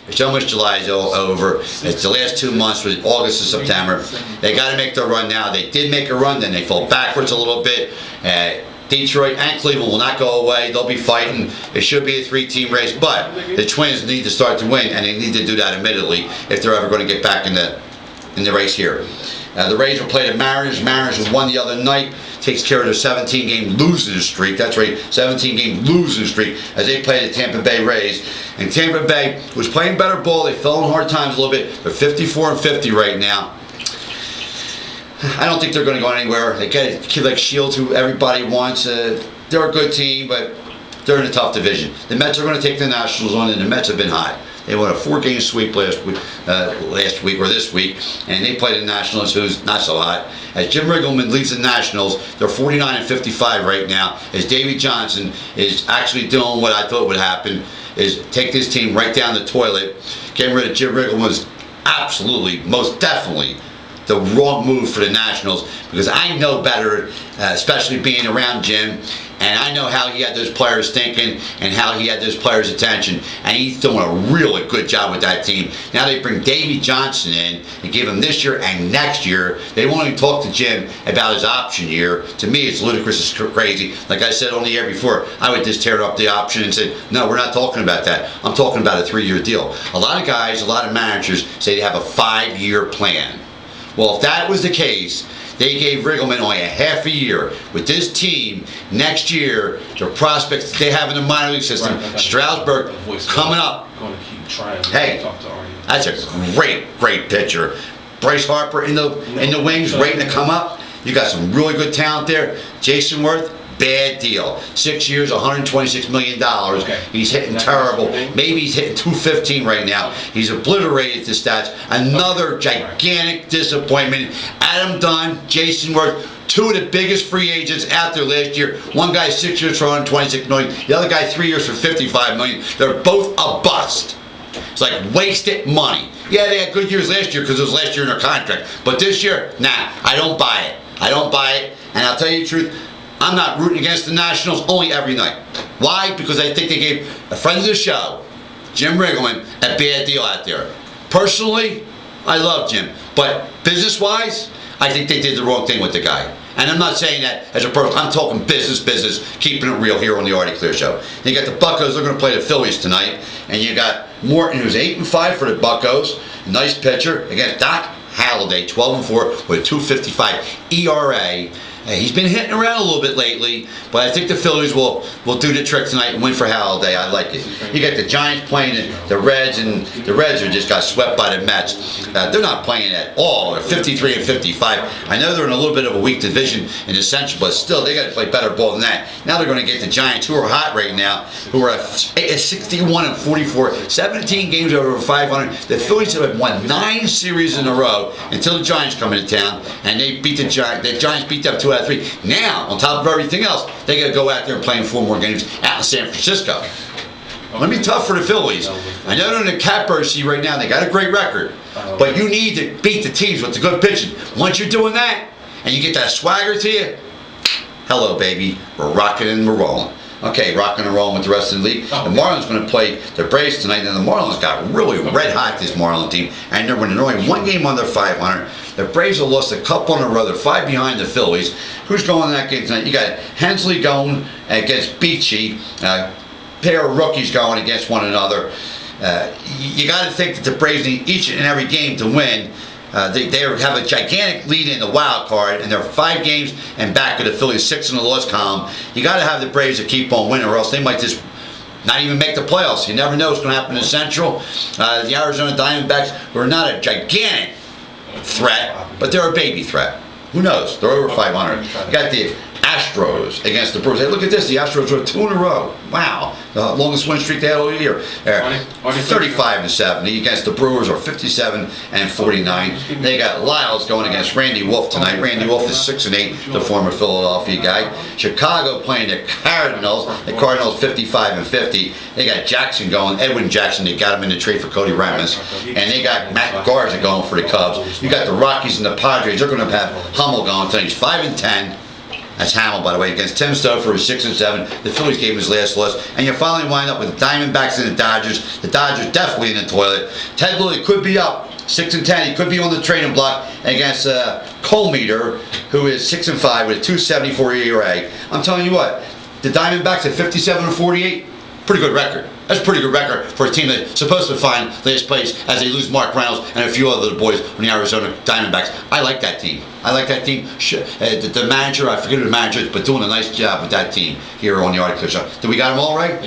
It's almost July is over. It's the last 2 months, with August and September. They got to make their run now. They did make a run, then they fall backwards a little bit. Detroit and Cleveland will not go away. They'll be fighting. It should be a 3-team race, but the Twins need to start to win, and they need to do that immediately if they're ever going to get back in the race here. The Rays will play the Mariners. Mariners won the other night. Takes care of their 17-game losing streak. That's right, 17-game losing streak as they play the Tampa Bay Rays. And Tampa Bay was playing better ball. They fell in hard times a little bit. They're 54-50 right now. I don't think they're going to go anywhere. They get a kid like Shields, who everybody wants. They're a good team, but they're in a tough division. The Mets are going to take the Nationals on, and the Mets have been hot. They won a 4-game sweep last week or this week, and they played the Nationals, who's not so hot. As Jim Riggleman leads the Nationals, they're 49-55 right now. As Davey Johnson is actually doing what I thought would happen, is take this team right down the toilet. Getting rid of Jim Riggleman was absolutely, most definitely, the wrong move for the Nationals, because I know better, especially being around Jim, and I know how he had those players thinking and how he had those players' attention, and he's doing a really good job with that team. Now they bring Davey Johnson in and give him this year and next year. They won't even talk to Jim about his option year. To me, it's ludicrous, it's crazy. Like I said on the air before, I would just tear up the option and say, no, we're not talking about that. I'm talking about a 3-year deal. A lot of guys, a lot of managers say they have a 5-year plan. Well, if that was the case, they gave Riggleman only a half a year. With this team, next year, the prospects that they have in the minor league system, Strasburg coming up. Hey, that's a great pitcher. Bryce Harper in the wings, waiting to come up. You got some really good talent there. Jason Worth, bad deal. 6 years, $126 million. Okay. He's hitting terrible. Maybe he's hitting 215 right now. He's obliterated the stats. Another gigantic disappointment. Adam Dunn, Jason Worth, two of the biggest free agents out there last year. One guy 6 years for $126 million. The other guy 3 years for $55 million. They're both a bust. It's like wasted money. Yeah, they had good years last year because it was last year in their contract. But this year, nah, I don't buy it. I don't buy it. And I'll tell you the truth, I'm not rooting against the Nationals only every night. Why? Because I think they gave a friend of the show, Jim Riggleman, a bad deal out there. Personally, I love Jim. But business-wise, I think they did the wrong thing with the guy. And I'm not saying that as a person. I'm talking business, keeping it real here on the Artie Clear Show. You got the Buccos, they're going to play the Phillies tonight. And you got Morton, who's 8-5 for the Buccos. Nice pitcher. Against Doc Halladay, 12-4 with a 2.55 ERA. He's been hitting around a little bit lately, but I think the Phillies will do the trick tonight and win for Halladay. I like it. You got the Giants playing the Reds, and the Reds just got swept by the Mets. They're not playing at all. They're 53-55. I know they're in a little bit of a weak division in the Central, but still, they got to play better ball than that. Now they're going to get the Giants, who are hot right now, who are at 61-44, 17 games over 500. The Phillies have won 9 series in a row until the Giants come into town, and they beat the Giants. The Giants beat them 2 out of 3. Now, on top of everything else, they got to go out there and play 4 more games out in San Francisco. It'll be tough for the Phillies. I know they're in the catbird seat right now. They got a great record, but you need to beat the teams with the good pitching. Once you're doing that, and you get that swagger to you, hello, baby. We're rocking and we're rolling. Okay, rocking and rolling with the rest of the league. The Marlins going to play the Braves tonight, and the Marlins got really red hot, this Marlins team, and they're winning only 1 game under 500. The Braves have lost a couple in a row. They're 5 behind the Phillies. Who's going in that game tonight? You got Hensley going against Beachy. Pair of rookies going against one another. You got to think that the Braves need each and every game to win. They have a gigantic lead in the wild card, and they're 5 games and back of the Phillies, 6 in the loss column. You got to have the Braves to keep on winning, or else they might just not even make the playoffs. You never know what's going to happen in the Central. The Arizona Diamondbacks, who are not a gigantic threat, but they're a baby threat. Who knows? They're over 500. You got the Astros against the Brewers. Hey, look at this. The Astros are 2 in a row. Wow. The longest win streak they had all year. 35-70 against the Brewers, or 57-49. They got Lyles going against Randy Wolf tonight. Randy Wolf is 6-8, the former Philadelphia guy. Chicago playing the Cardinals. The Cardinals 55-50. They got Jackson going, Edwin Jackson. They got him in the trade for Cody Ramos. And they got Matt Garza going for the Cubs. You got the Rockies and the Padres. They're going to have Hummel going tonight. He's 5-10. That's Hamill, by the way, against Tim Stouffer, who's 6-7. The Phillies gave him his last loss. And you finally wind up with the Diamondbacks and the Dodgers. The Dodgers definitely in the toilet. Ted Lilly could be up 6-10. He could be on the trading block against Cole Meter, who is 6-5 with a 2.74 ERA. I'm telling you what, the Diamondbacks at 57-48, pretty good record. That's a pretty good record for a team that's supposed to find last place as they lose Mark Reynolds and a few other boys from the Arizona Diamondbacks. I like that team. I like that team. The manager, I forget who the manager is, but doing a nice job with that team here on the Artie Show. Did we got them all right? Yeah.